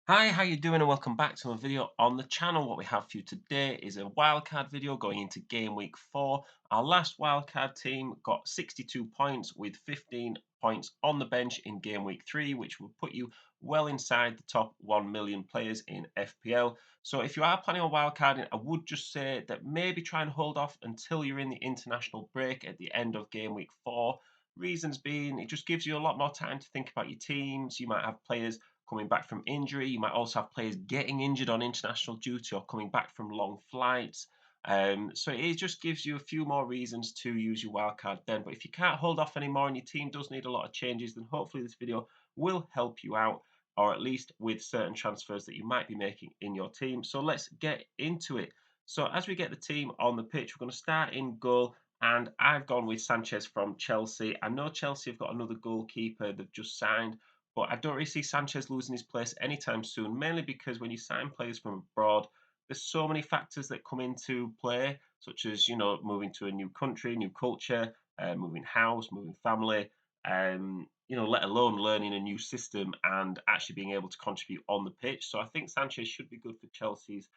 Hi, how you doing? And welcome back to a video on the channel. What we have for you today is a wildcard video going into game week 4. Our last wildcard team got 62 points with 15 points on the bench in game week 3, which will put you well inside the top 1 million players in FPL. So if you are planning on wildcarding, I would just say that maybe try and hold off until you're in the international break at the end of game week 4. Reasons being, it just gives you a lot more time to think about your teams. You might have players coming back from injury. You might also have players getting injured on international duty or coming back from long flights. So it just gives you a few more reasons to use your wildcard then. But if you can't hold off anymore and your team does need a lot of changes, then hopefully this video will help you out, or at least with certain transfers that you might be making in your team. So let's get into it. So as we get the team on the pitch, we're going to start in goal. And I've gone with Sanchez from Chelsea. I know Chelsea have got another goalkeeper they've just signed, but I don't really see Sanchez losing his place anytime soon, mainly because when you sign players from abroad, there's so many factors that come into play, such as, moving to a new country, new culture, moving house, moving family, let alone learning a new system and actually being able to contribute on the pitch. So I think Sanchez should be good for Chelsea's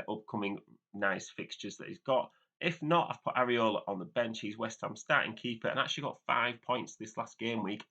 upcoming nice fixtures that he's got. If not, I've put Areola on the bench. He's West Ham's starting keeper and actually got 5 points this last game week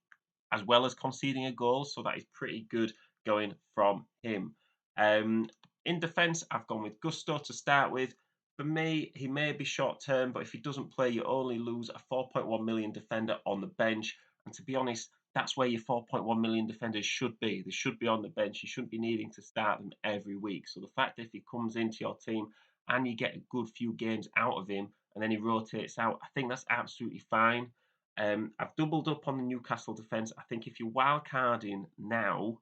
as well as conceding a goal. So that is pretty good going from him. Um, in defence, I've gone with Gusto to start with. For me, he may be short term, but if he doesn't play, you only lose a 4.1 million defender on the bench. And to be honest, that's where your 4.1 million defenders should be. They should be on the bench. You shouldn't be needing to start them every week. So the fact that if he comes into your team and you get a good few games out of him and then he rotates out, I think that's absolutely fine. I've doubled up on the Newcastle defence. I think if you're wildcarding now,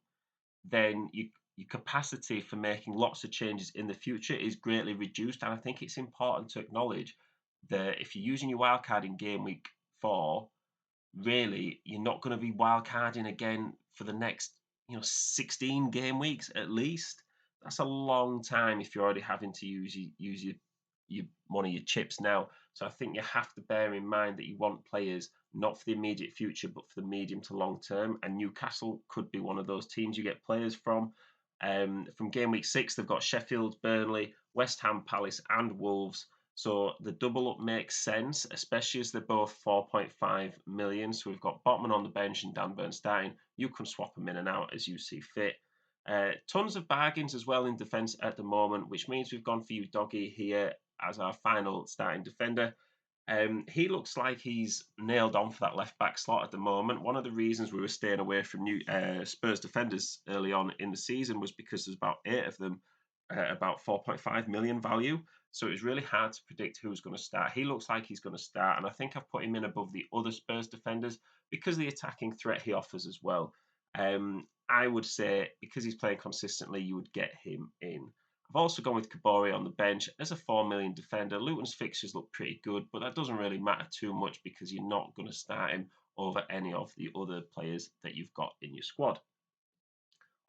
then your capacity for making lots of changes in the future is greatly reduced. And I think it's important to acknowledge that if you're using your wildcard in game week 4, really you're not going to be wildcarding again for the next 16 game weeks at least. That's a long time if you're already having to use your one of your chips now. So I think you have to bear in mind that you want players not for the immediate future, but for the medium to long term. And Newcastle could be one of those teams you get players from. From game week 6, they've got Sheffield, Burnley, West Ham, Palace, and Wolves. So the double up makes sense, especially as they're both 4.5 million. So we've got Botman on the bench and Dan Burn starting. You can swap them in and out as you see fit. Tons of bargains as well in defence at the moment, which means we've gone for you, Doggy, here as our final starting defender. He looks like he's nailed on for that left back slot at the moment. One of the reasons we were staying away from new Spurs defenders early on in the season was because there's about 8 of them, about 4.5 million value. So it was really hard to predict who was going to start. He looks like he's going to start, and I think I've put him in above the other Spurs defenders because of the attacking threat he offers as well. I would say because he's playing consistently, you would get him in. I've also gone with Kabori on the bench as a 4 million defender. Luton's fixtures look pretty good, but that doesn't really matter too much because you're not going to start him over any of the other players that you've got in your squad.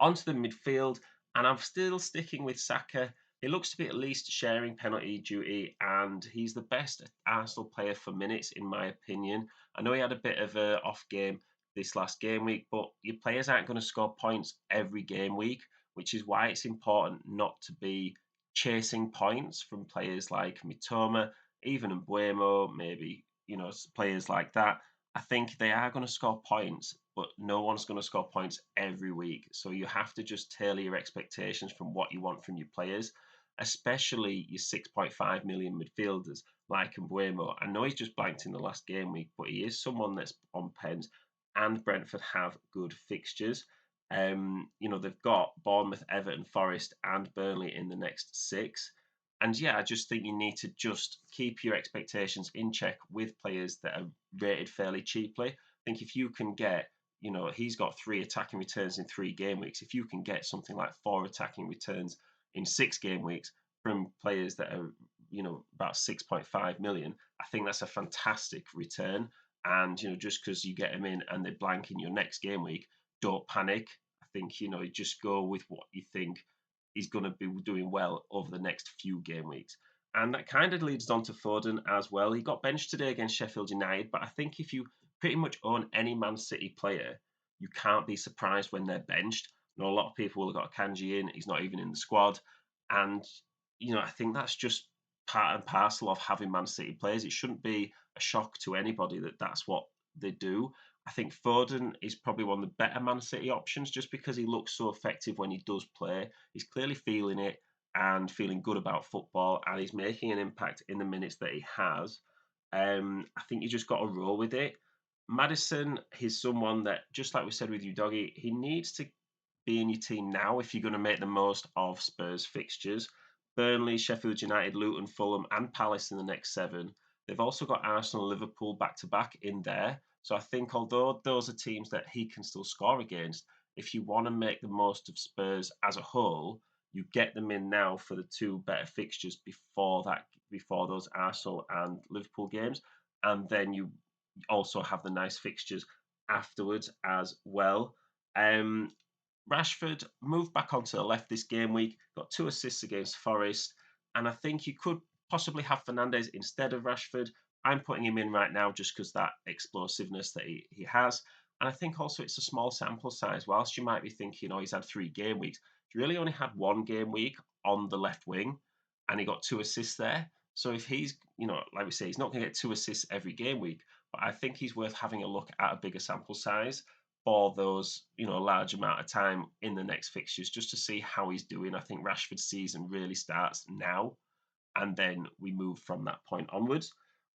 Onto the midfield, and I'm still sticking with Saka. He looks to be at least sharing penalty duty, and he's the best Arsenal player for minutes, in my opinion. I know he had a bit of a off game this last game week, but your players aren't going to score points every game week, which is why it's important not to be chasing points from players like Mitoma, even Mbuemo, maybe players like that. I think they are going to score points, but no one's going to score points every week. So you have to just tailor your expectations from what you want from your players, especially your 6.5 million midfielders like Mbuemo. I know he's just blanked in the last game week, but he is someone that's on pens, and Brentford have good fixtures. They've got Bournemouth, Everton, Forest, and Burnley in the next 6. And yeah, I just think you need to just keep your expectations in check with players that are rated fairly cheaply. I think if you can get, he's got 3 attacking returns in 3 game weeks. If you can get something like 4 attacking returns in 6 game weeks from players that are, about 6.5 million, I think that's a fantastic return. And, just because you get them in and they blank in your next game week, don't panic. I think, you just go with what you think is going to be doing well over the next few game weeks. And that kind of leads on to Foden as well. He got benched today against Sheffield United, but I think if you pretty much own any Man City player, you can't be surprised when they're benched. You know, a lot of people will have got Kanji in. He's not even in the squad, and I think that's just part and parcel of having Man City players. It shouldn't be a shock to anybody that that's what they do. I think Foden is probably one of the better Man City options just because he looks so effective when he does play. He's clearly feeling it and feeling good about football, and he's making an impact in the minutes that he has. I think you just got to roll with it. Madison, he's someone that, just like we said with you, Doggy, he needs to be in your team now if you're going to make the most of Spurs fixtures. Burnley, Sheffield United, Luton, Fulham, and Palace in the next 7. They've also got Arsenal, Liverpool back to back in there. So I think although those are teams that he can still score against, if you want to make the most of Spurs as a whole, you get them in now for the 2 better fixtures before those Arsenal and Liverpool games, and then you also have the nice fixtures afterwards as well. Um, Rashford moved back onto the left this game week, got 2 assists against Forest, and I think you could possibly have Fernandez instead of Rashford. I'm putting him in right now just because that explosiveness that he has. And I think also it's a small sample size. Whilst you might be thinking, oh, he's had 3 game weeks, he really only had 1 game week on the left wing and he got 2 assists there. So if he's, like we say, he's not going to get 2 assists every game week, but I think he's worth having a look at a bigger sample size for those, large amount of time in the next fixtures just to see how he's doing. I think Rashford's season really starts now, and then we move from that point onwards.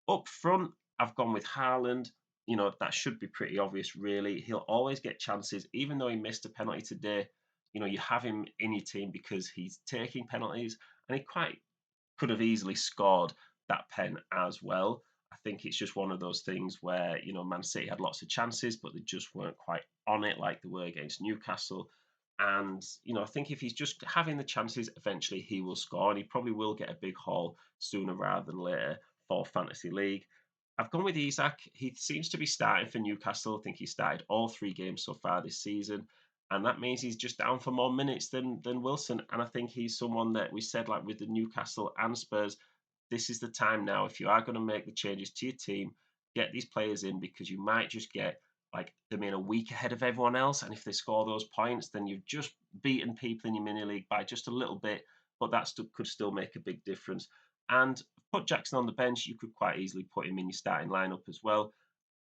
Up front, I've gone with Haaland. That should be pretty obvious, really. He'll always get chances, even though he missed a penalty today. You have him in your team because he's taking penalties, and he quite could have easily scored that pen as well. I think it's just one of those things where, Man City had lots of chances, but they just weren't quite on it like they were against Newcastle. And, I think if he's just having the chances, eventually he will score and he probably will get a big haul sooner rather than later for Fantasy League. I've gone with Isak. He seems to be starting for Newcastle. I think he started all 3 games so far this season. And that means he's just down for more minutes than Wilson. And I think he's someone that we said, like with the Newcastle and Spurs, this is the time now. If you are going to make the changes to your team, get these players in because you might just get like them in a week ahead of everyone else. And if they score those points, then you've just beaten people in your mini league by just a little bit, but that could still make a big difference. And put Jackson on the bench, you could quite easily put him in your starting lineup as well.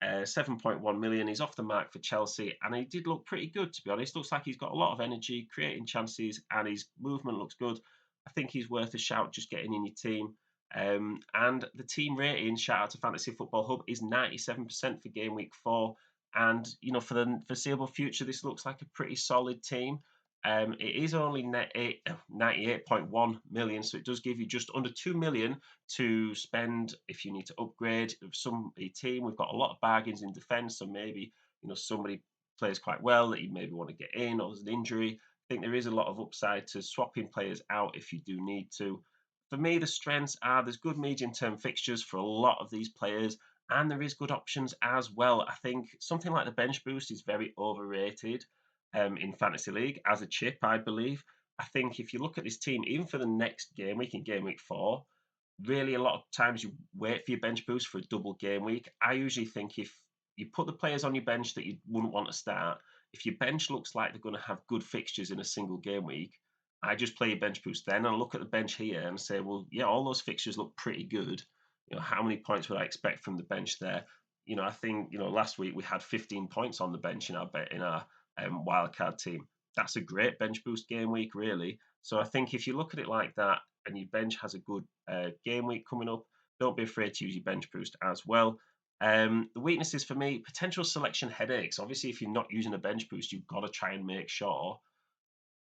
7.1 million. He's off the mark for Chelsea, and he did look pretty good, to be honest. Looks like he's got a lot of energy, creating chances, and his movement looks good. I think he's worth a shout just getting in your team. And the team rating, shout out to Fantasy Football Hub, is 97% for game week 4. And, for the foreseeable future, this looks like a pretty solid team. It is only 98.1 million, so it does give you just under 2 million to spend if you need to upgrade a team. We've got a lot of bargains in defence, so maybe somebody plays quite well that you maybe want to get in, or there's an injury. I think there is a lot of upside to swapping players out if you do need to. For me, the strengths are there's good medium-term fixtures for a lot of these players, and there is good options as well. I think something like the bench boost is very overrated in Fantasy League as a chip, I believe. I think if you look at this team, even for the next game week in game week 4, really a lot of times you wait for your bench boost for a double game week. I usually think if you put the players on your bench that you wouldn't want to start, if your bench looks like they're going to have good fixtures in a single game week, I just play your bench boost then and look at the bench here and say, well, yeah, all those fixtures look pretty good. How many points would I expect from the bench there? I think last week we had 15 points on the bench in our wildcard team. That's a great bench boost game week, really. So I think if you look at it like that and your bench has a good game week coming up, don't be afraid to use your bench boost as well. The weaknesses for me, potential selection headaches. Obviously, if you're not using a bench boost, you've got to try and make sure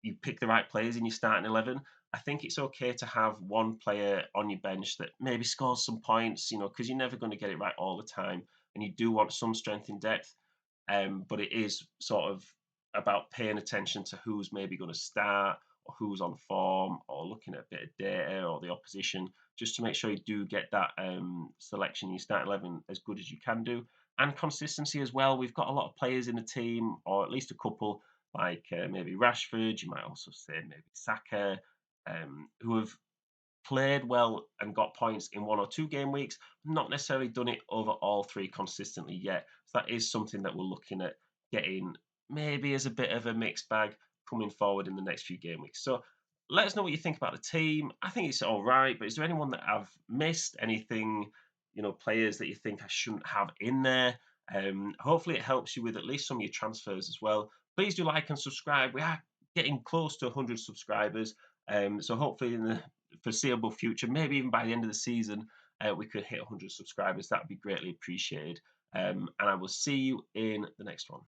you pick the right players in your starting 11. I think it's okay to have one player on your bench that maybe scores some points, because you're never going to get it right all the time. And you do want some strength in depth. But it is sort of about paying attention to who's maybe going to start or who's on form or looking at a bit of data or the opposition just to make sure you do get that selection you start 11 as good as you can do. And consistency as well. We've got a lot of players in the team, or at least a couple, like maybe Rashford, you might also say maybe Saka, who have played well and got points in 1 or 2 game weeks, not necessarily done it over all 3 consistently yet. So that is something that we're looking at getting maybe as a bit of a mixed bag. coming forward in the next few game weeks. So let us know what you think about the team. I think it's all right, but is there anyone that I've missed? Anything, players that you think I shouldn't have in there? Hopefully, it helps you with at least some of your transfers as well. Please do like and subscribe. We are getting close to 100 subscribers. So hopefully, in the foreseeable future, maybe even by the end of the season, we could hit 100 subscribers. That would be greatly appreciated. And I will see you in the next one.